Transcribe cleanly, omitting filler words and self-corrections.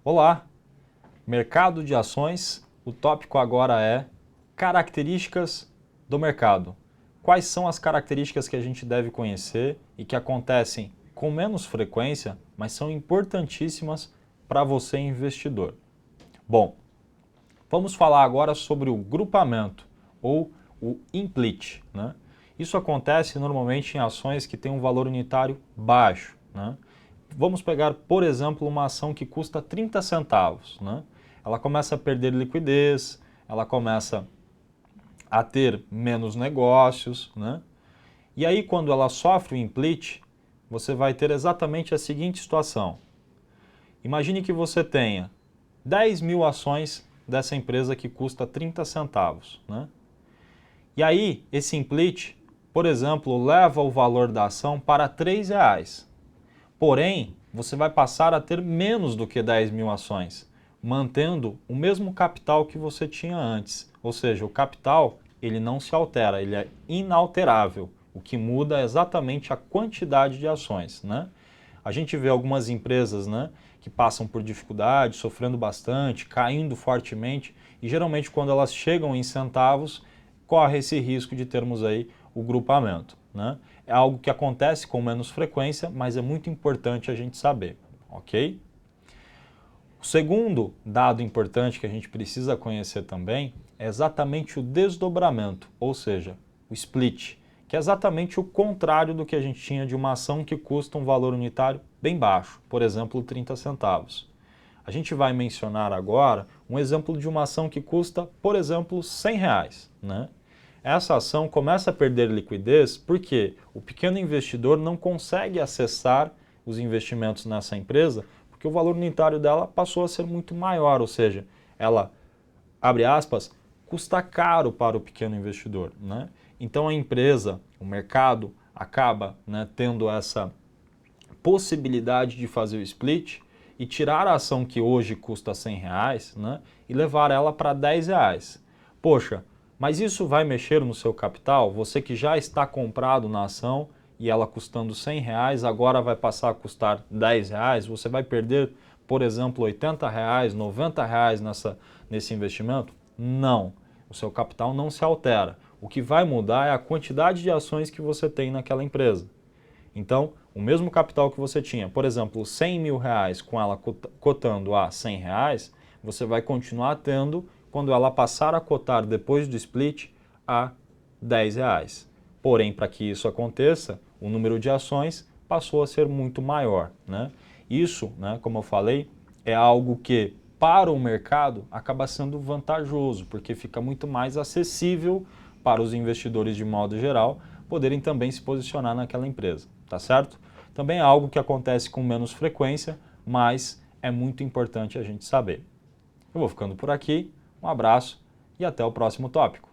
Olá, mercado de ações. O tópico agora é características do mercado. Quais são as características que a gente deve conhecer e que acontecem com menos frequência, mas são importantíssimas para você investidor? Bom, vamos falar agora sobre o grupamento ou o split, né? Isso acontece normalmente em ações que têm um valor unitário baixo, né? Vamos pegar, por exemplo, uma ação que custa 30 centavos, né? Ela começa a perder liquidez, ela começa a ter menos negócios, né? E aí, quando ela sofre o split, você vai ter exatamente a seguinte situação. Imagine que você tenha 10 mil ações dessa empresa que custa 30 centavos, né? E aí, esse split, por exemplo, leva o valor da ação para R$3. Porém, você vai passar a ter menos do que 10 mil ações, mantendo o mesmo capital que você tinha antes. Ou seja, o capital ele não se altera, ele é inalterável. O que muda é exatamente a quantidade de ações, né? A gente vê algumas empresas, né, que passam por dificuldade, sofrendo bastante, caindo fortemente, e geralmente quando elas chegam em centavos, corre esse risco de termos aí o grupamento, né? É algo que acontece com menos frequência, mas é muito importante a gente saber, ok? O segundo dado importante que a gente precisa conhecer também é exatamente o desdobramento, ou seja, o split, que é exatamente o contrário do que a gente tinha de uma ação que custa um valor unitário bem baixo, por exemplo, 30 centavos. A gente vai mencionar agora um exemplo de uma ação que custa, por exemplo, R$100, né? Essa ação começa a perder liquidez porque o pequeno investidor não consegue acessar os investimentos nessa empresa porque o valor unitário dela passou a ser muito maior, ou seja, ela, abre aspas, custa caro para o pequeno investidor, né? Então a empresa, o mercado, acaba, né, tendo essa possibilidade de fazer o split e tirar a ação que hoje custa R$100, né, e levar ela para R$10. Poxa, mas isso vai mexer no seu capital? Você que já está comprado na ação e ela custando R$100, agora vai passar a custar R$10, você vai perder, por exemplo, R$80, R$90 nesse investimento? Não, o seu capital não se altera. O que vai mudar é a quantidade de ações que você tem naquela empresa. Então, o mesmo capital que você tinha, por exemplo, R$100 mil com ela cotando a R$100, você vai continuar tendo quando ela passar a cotar depois do split a R$10. Porém, para que isso aconteça, o número de ações passou a ser muito maior, né? Isso, né, como eu falei, é algo que para o mercado acaba sendo vantajoso, porque fica muito mais acessível para os investidores de modo geral poderem também se posicionar naquela empresa, tá certo? Também é algo que acontece com menos frequência, mas é muito importante a gente saber. Eu vou ficando por aqui, um abraço e até o próximo tópico.